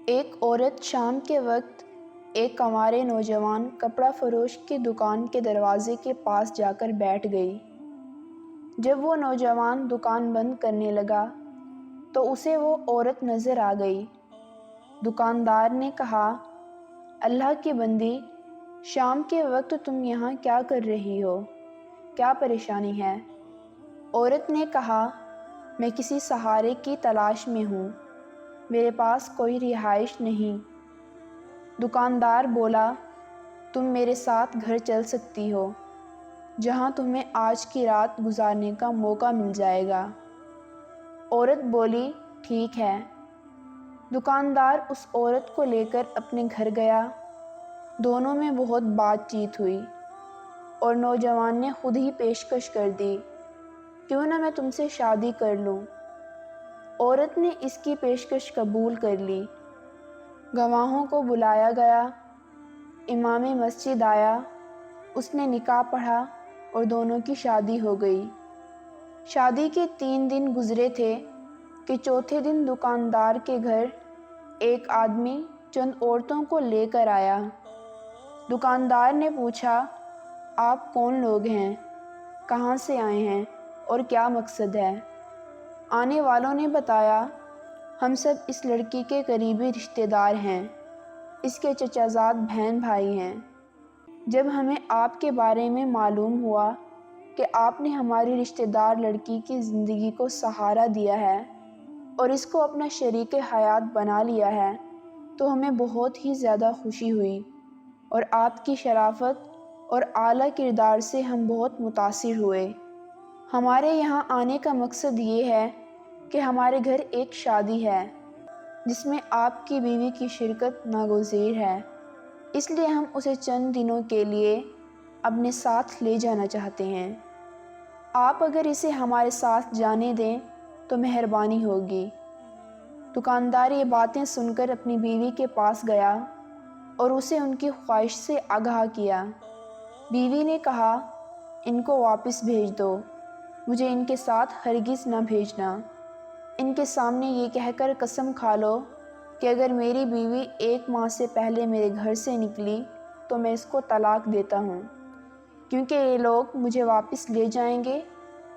ایک عورت شام کے وقت ایک کنوارے نوجوان کپڑا فروش کی دکان کے دروازے کے پاس جا کر بیٹھ گئی۔ جب وہ نوجوان دکان بند کرنے لگا تو اسے وہ عورت نظر آ گئی۔ دکاندار نے کہا، اللہ کی بندی، شام کے وقت تم یہاں کیا کر رہی ہو؟ کیا پریشانی ہے؟ عورت نے کہا، میں کسی سہارے کی تلاش میں ہوں، میرے پاس کوئی رہائش نہیں۔ دکاندار بولا، تم میرے ساتھ گھر چل سکتی ہو، جہاں تمہیں آج کی رات گزارنے کا موقع مل جائے گا۔ عورت بولی، ٹھیک ہے۔ دکاندار اس عورت کو لے کر اپنے گھر گیا۔ دونوں میں بہت بات چیت ہوئی اور نوجوان نے خود ہی پیشکش کر دی، کیوں نہ میں تم سے شادی کر لوں۔ عورت نے اس کی پیشکش قبول کر لی۔ گواہوں کو بلایا گیا، امام مسجد آیا، اس نے نکاح پڑھا اور دونوں کی شادی ہو گئی۔ شادی کے 3 دن گزرے تھے کہ چوتھے دن دکاندار کے گھر ایک آدمی چند عورتوں کو لے کر آیا۔ دکاندار نے پوچھا، آپ کون لوگ ہیں؟ کہاں سے آئے ہیں اور کیا مقصد ہے؟ آنے والوں نے بتایا، ہم سب اس لڑکی کے قریبی رشتہ دار ہیں، اس کے چچا زاد بہن بھائی ہیں۔ جب ہمیں آپ کے بارے میں معلوم ہوا کہ آپ نے ہماری رشتہ دار لڑکی کی زندگی کو سہارا دیا ہے اور اس کو اپنا شریک حیات بنا لیا ہے، تو ہمیں بہت ہی زیادہ خوشی ہوئی اور آپ کی شرافت اور اعلیٰ کردار سے ہم بہت متاثر ہوئے۔ ہمارے یہاں آنے کا مقصد یہ ہے کہ ہمارے گھر ایک شادی ہے جس میں آپ کی بیوی کی شرکت ناگزیر ہے، اس لیے ہم اسے چند دنوں کے لیے اپنے ساتھ لے جانا چاہتے ہیں۔ آپ اگر اسے ہمارے ساتھ جانے دیں تو مہربانی ہوگی۔ دکاندار یہ باتیں سن کر اپنی بیوی کے پاس گیا اور اسے ان کی خواہش سے آگاہ کیا۔ بیوی نے کہا، ان کو واپس بھیج دو، مجھے ان کے ساتھ ہرگز نہ بھیجنا۔ ان کے سامنے یہ کہہ کر قسم کھا لو کہ اگر میری بیوی 1 ماہ سے پہلے میرے گھر سے نکلی تو میں اس کو طلاق دیتا ہوں، کیونکہ یہ لوگ مجھے واپس لے جائیں گے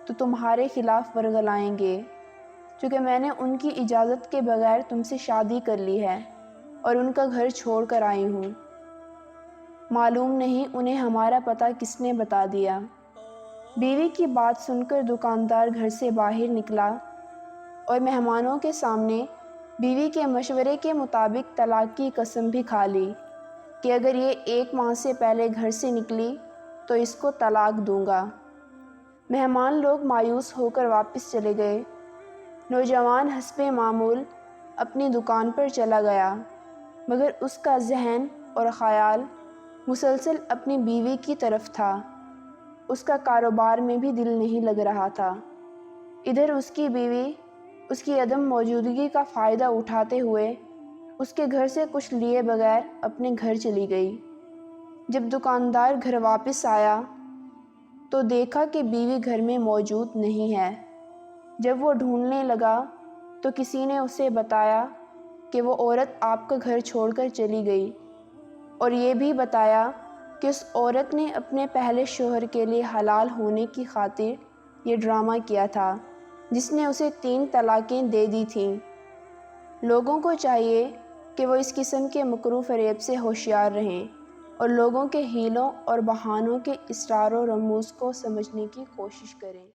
تو تمہارے خلاف ورگلائیں گے، کیونکہ میں نے ان کی اجازت کے بغیر تم سے شادی کر لی ہے اور ان کا گھر چھوڑ کر آئی ہوں۔ معلوم نہیں انہیں ہمارا پتہ کس نے بتا دیا۔ بیوی کی بات سن کر دکاندار گھر سے باہر نکلا اور مہمانوں کے سامنے بیوی کے مشورے کے مطابق طلاق کی قسم بھی کھا لی کہ اگر یہ 1 ماہ سے پہلے گھر سے نکلی تو اس کو طلاق دوں گا۔ مہمان لوگ مایوس ہو کر واپس چلے گئے۔ نوجوان حسب معمول اپنی دکان پر چلا گیا، مگر اس کا ذہن اور خیال مسلسل اپنی بیوی کی طرف تھا۔ اس کا کاروبار میں بھی دل نہیں لگ رہا تھا۔ ادھر اس کی بیوی اس کی عدم موجودگی کا فائدہ اٹھاتے ہوئے اس کے گھر سے کچھ لیے بغیر اپنے گھر چلی گئی۔ جب دکاندار گھر واپس آیا تو دیکھا کہ بیوی گھر میں موجود نہیں ہے۔ جب وہ ڈھونڈنے لگا تو کسی نے اسے بتایا کہ وہ عورت آپ کا گھر چھوڑ کر چلی گئی، اور یہ بھی بتایا کہ اس عورت نے اپنے پہلے شوہر کے لیے حلال ہونے کی خاطر یہ ڈرامہ کیا تھا جس نے اسے 3 طلاقیں دے دی تھیں۔ لوگوں کو چاہیے کہ وہ اس قسم کے مکروہ فریب سے ہوشیار رہیں اور لوگوں کے حیلوں اور بہانوں کے اسرار و رموز کو سمجھنے کی کوشش کریں۔